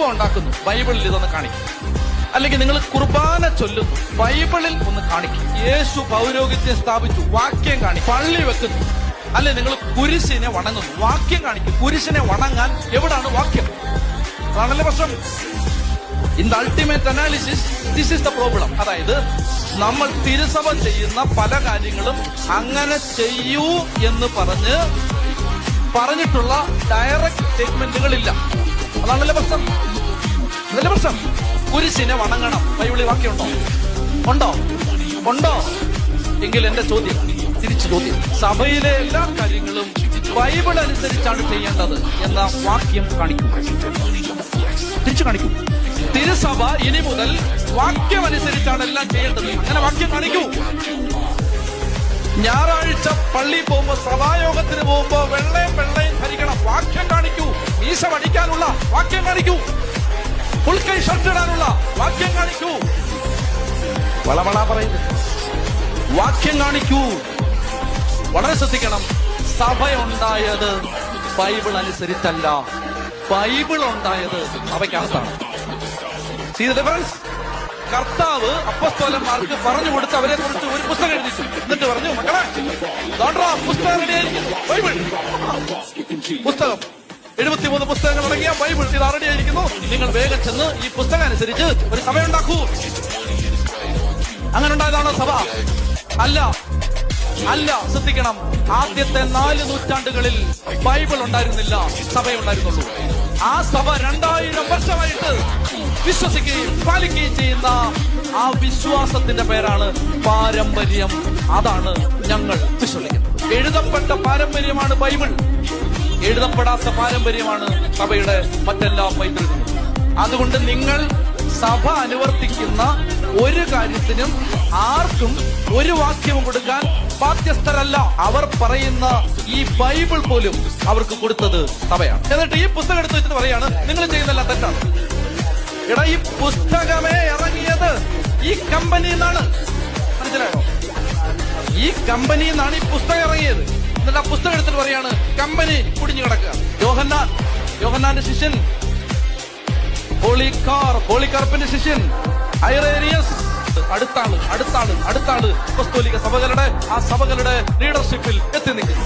അപ്പം ഉണ്ടാക്കുന്നു, ബൈബിളിൽ ഇതൊന്ന് കാണിക്കും. അല്ലെങ്കിൽ നിങ്ങൾ കുർബാന ചൊല്ലുന്നു, ബൈബിളിൽ ഒന്ന് കാണിക്കും. യേശു പൗരോഹിത്യം സ്ഥാപിച്ചു, വാക്യം കാണിക്കും. പള്ളി വെക്കുന്നു, അല്ലെ നിങ്ങൾ കുരിശിനെ വണങ്ങുന്നു, വാക്യം കാണിക്കും. കുരിശിനെ വണങ്ങാൻ എവിടാണ് വാക്യം? അതാണല്ലേ പ്രശ്നം. In the ultimate analysis this is the problem. അതായത് നമ്മൾ തിരുസഭ ചെയ്യുന്ന പല കാര്യങ്ങളും അങ്ങനെ ചെയ്യൂ എന്ന് പറഞ്ഞിട്ടുള്ള ഡയറക്റ്റ് സ്റ്റേറ്റ്മെന്റുകളില്ല. അതാണല്ലേ പ്രശ്നം. അതല്ലേ പ്രശ്നം. കുരിശിനെ വണങ്ങണം, ബൈബിളിൽ വാക്യമുണ്ടോ? ഉണ്ടോ? എങ്കിൽ എന്റെ ചോദ്യം, തിരിച്ചു ചോദ്യം, സഭയിലെ എല്ലാ കാര്യങ്ങളും ബൈബിൾ അനുസരിച്ചാണ് ചെയ്യേണ്ടത് എന്ന വാക്യം കാണിക്കും. തിരിച്ചു കാണിക്കും. തിരുസഭ ഇനി മുതൽ വാക്യം അനുസരിച്ചാണ് എല്ലാം ചെയ്യേണ്ടത്. അങ്ങനെ വാക്യം കാണിക്കൂ. ഞായറാഴ്ച പള്ളി പോകുമ്പോ, സഭായോഗത്തിന് പോകുമ്പോ വെള്ളയും ധരിക്കണം, വാക്യം കാണിക്കൂ. മീശ പഠിക്കാനുള്ള വാക്യം കാണിക്കൂ. ഫുൾ കൈ ഷർട്ട് ഇടാനുള്ള വാക്യം കാണിക്കൂ. വളവള പറയുന്നത് വാക്യം കാണിക്കൂ. വളരെ ശ്രദ്ധിക്കണം. സഭയുണ്ടായത് ബൈബിൾ അനുസരിച്ചല്ല, ബൈബിൾ ഉണ്ടായത് സഭയ്ക്കകത്താണ്. See the difference? കർത്താവ് അപ്പസ്തോലന്മാർക്ക് പറഞ്ഞു കൊടുത്ത് അവരെ കുറിച്ച് ഒരു പുസ്തകം എഴുതിച്ചു. എന്നിട്ട് പറഞ്ഞു, മക്കളെ പുസ്തകം റെഡിയായിരിക്കുന്നു, ബൈബിൾ പുസ്തകം 73 പുസ്തകങ്ങൾ അടങ്ങിയ ബൈബിൾ ഇത് റെഡിയായിരിക്കുന്നു. നിങ്ങൾ വേഗം ചെന്ന് ഈ പുസ്തകം അനുസരിച്ച് ഒരു സഭയുണ്ടാക്കൂ. അങ്ങനെ ഉണ്ടായതാണോ സഭ? അല്ല. ശ്രദ്ധിക്കണം. ആദ്യത്തെ 4 നൂറ്റാണ്ടുകളിൽ ബൈബിൾ ഉണ്ടായിരുന്നില്ല, സഭയുണ്ടായിരുന്നുള്ളൂ. ആ സഭ 2000 വർഷമായിട്ട് വിശ്വസിക്കുകയും പാലിക്കുകയും ചെയ്യുന്ന ആ വിശ്വാസത്തിന്റെ പേരാണ് പാരമ്പര്യം. അതാണ് ഞങ്ങൾ വിശ്വസിക്കുന്നത്. എഴുതപ്പെട്ട പാരമ്പര്യമാണ് ബൈബിൾ, എഴുതപ്പെടാത്ത പാരമ്പര്യമാണ് സഭയുടെ മറ്റെല്ലാ പൈതൃകങ്ങളും. അതുകൊണ്ട് നിങ്ങൾ സഭ അനുവർത്തിക്കുന്ന ഒരു കാര്യത്തിനും ആർക്കും ഒരു വാക്യവും കൊടുക്കാൻ ബാധ്യസ്ഥരല്ല. അവർ പറയുന്ന ഈ ബൈബിൾ പോലും അവർക്ക് കൊടുത്തത് സഭയാണ്. എന്നിട്ട് ഈ പുസ്തകം എടുത്ത് വെച്ചിട്ട് പറയാണ്, നിങ്ങൾ ചെയ്യുന്നതെല്ലാം തെറ്റാണ്. എടാ, ഈ പുസ്തകമേ ഇറങ്ങിയത് ഈ കമ്പനിയിൽ നിന്നാണ്. മനസ്സിലായോ? ഈ കമ്പനിയിൽ നിന്നാണ് ഈ പുസ്തകം ഇറങ്ങിയത്. എന്നിട്ട് ആ പുസ്തകം എടുത്തിട്ട് പറയാണ് കമ്പനി കുടിഞ്ഞു കിടക്കുക. യോഹന്നാന്റെ ശിഷ്യൻ പോളികാർപ്പിന്റെ ശിഷ്യൻ ഐറേനിയസ് അടുത്താണ് അപ്പസ്തോലിക സഭകളുടെ ലീഡർഷിപ്പിൽ എത്തി നിൽക്കുന്നു.